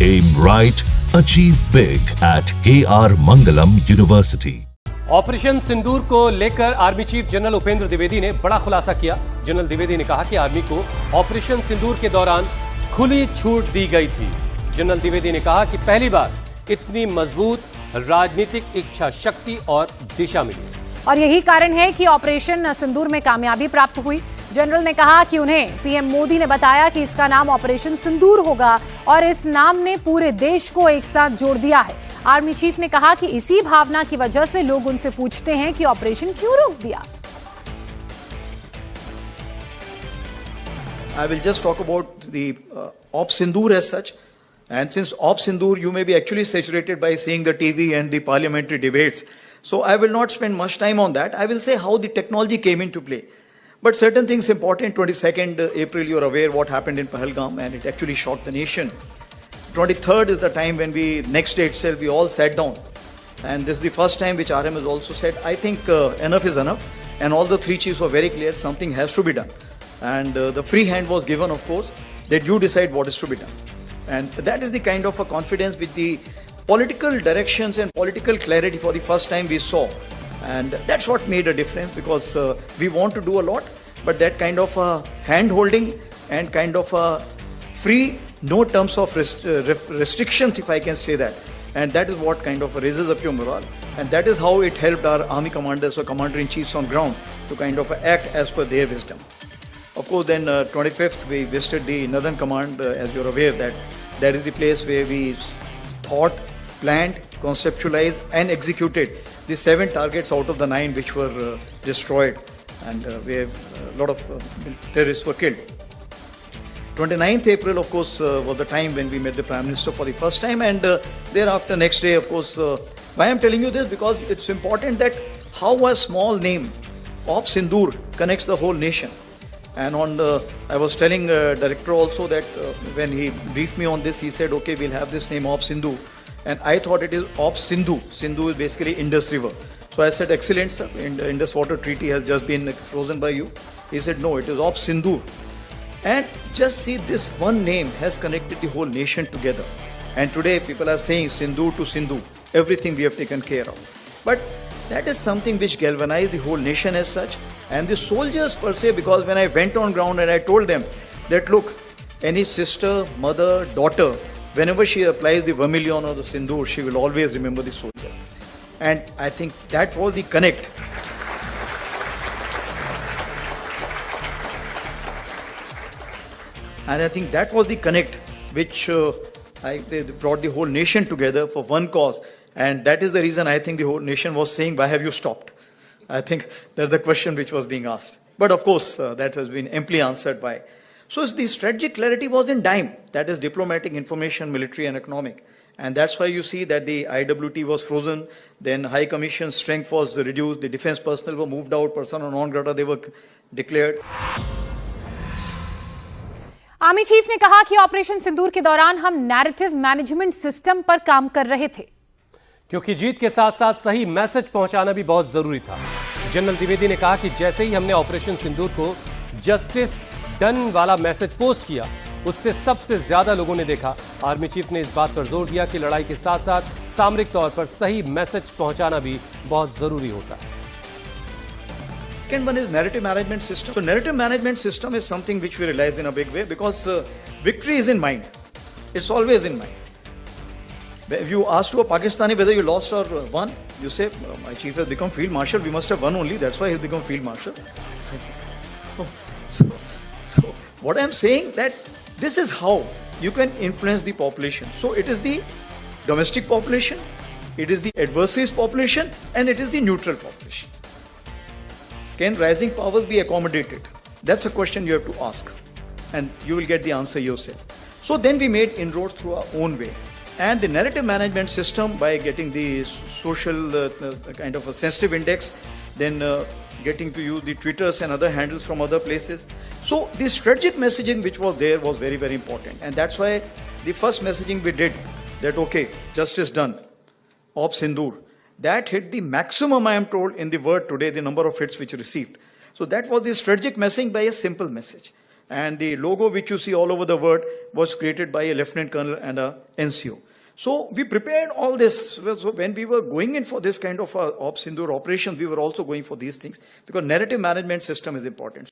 Aim right, achieve big at KR Mangalam University. Operation Sindoor को लेकर army chief general Upendra Dwivedi ने बड़ा खुलासा किया। जनरल द्विवेदी ने कहा कि आर्मी को ऑपरेशन सिंदूर के दौरान खुली छूट दी गई थी। जनरल द्विवेदी ने कहा कि पहली बार इतनी मजबूत राजनीतिक इच्छा शक्ति और दिशा मिली और यही कारण है कि ऑपरेशन सिंदूर में कामयाबी प्राप्त हुई। जनरल ने कहा कि उन्हें पीएम मोदी ने बताया कि इसका नाम ऑपरेशन सिंदूर होगा और इस नाम ने पूरे देश को एक साथ जोड़ दिया है। आर्मी चीफ ने कहा कि इसी भावना की वजह से लोग उनसे पूछते हैं कि ऑपरेशन क्यों रोक दिया। I will just talk about the Op Sindoor as such. And since Op Sindoor, you may be actually saturated by seeing the TV and the parliamentary debates. So I will not spend much time on that. I will say how the technology came into play. But certain things important. 22nd April, you're aware what happened in Pahalgam, and it actually shocked the nation. 23rd is the time when next day itself, we all sat down. And this is the first time which RM has also said, I think enough is enough. And all the three chiefs were very clear, something has to be done. And the free hand was given, of course, that you decide what is to be done. And that is the kind of a confidence with the political directions and political clarity for the first time we saw. And that's what made a difference, because we want to do a lot, but that kind of hand holding and kind of free, no terms of restrictions, if I can say that. And that is what kind of raises up your morale. And that is how it helped our army commanders or commander-in-chiefs on ground to kind of act as per their wisdom. Of course, then 25th, we visited the Northern Command, as you're aware, that is the place where we thought, planned, conceptualized and executed the 7 targets out of the 9 which were destroyed, and where a lot of terrorists were killed. 29th April, of course, was the time when we met the Prime Minister for the first time, and thereafter, next day, of course, why I'm telling you this, because it's important that how a small name of Sindoor connects the whole nation. And I was telling director also that when he briefed me on this, he said, okay, we'll have this name Op Sindhu. And I thought it is Op Sindhu. Sindhu is basically Indus River. So I said, excellent, sir. The Indus Water Treaty has just been frozen by you. He said, no, it is Op Sindhu. And just see, this one name has connected the whole nation together. And today people are saying Sindhu to Sindhu. Everything we have taken care of. But that is something which galvanized the whole nation as such. And the soldiers per se, because when I went on ground and I told them that, look, any sister, mother, daughter, whenever she applies the vermilion or the sindoor, she will always remember the soldier. And I think that was the connect. And I think that was the connect which they brought the whole nation together for one cause. And that is the reason I think the whole nation was saying, why have you stopped? I think that's the question which was being asked. But of course, that has been amply answered by. So the strategic clarity was in dime. That is diplomatic, information, military and economic. And that's why you see that the IWT was frozen. Then High Commission strength was reduced. The defense personnel were moved out. Persona non grata, they were declared. Army chief ने कहा कि operation सिंदूर के दौरान हम narrative management system पर काम कर रहे थे, क्योंकि जीत के साथ साथ सही मैसेज पहुंचाना भी बहुत जरूरी था। जनरल द्विवेदी ने कहा कि जैसे ही हमने ऑपरेशन सिंदूर को जस्टिस डन वाला मैसेज पोस्ट किया, उससे सबसे ज्यादा लोगों ने देखा। आर्मी चीफ ने इस बात पर जोर दिया कि लड़ाई के साथ साथ सामरिक तौर पर सही मैसेज पहुंचाना भी बहुत जरूरी होता है। Second one is narrative management system. So narrative management system is something which we realize in a big way, because victory is in mind. It's always in mind. If you ask to a Pakistani whether you lost or won, you say, my chief has become field marshal, we must have won only, that's why he's become field marshal. So what I'm saying, that this is how you can influence the population. So it is the domestic population, it is the adversaries population, and it is the neutral population. Can rising powers be accommodated? That's a question you have to ask, and you will get the answer yourself. So then we made inroads through our own way. And the narrative management system, by getting the social kind of a sensitive index, then getting to use the Twitters and other handles from other places. So the strategic messaging which was there was very, very important. And that's why the first messaging we did, that okay, justice done, Op Sindoor, that hit the maximum, I am told, in the world today, the number of hits which received. So that was the strategic messaging by a simple message. And the logo which you see all over the world was created by a lieutenant colonel and a NCO. So we prepared all this. So when we were going in for this kind of Op Sindoor operation, we were also going for these things because narrative management system is important.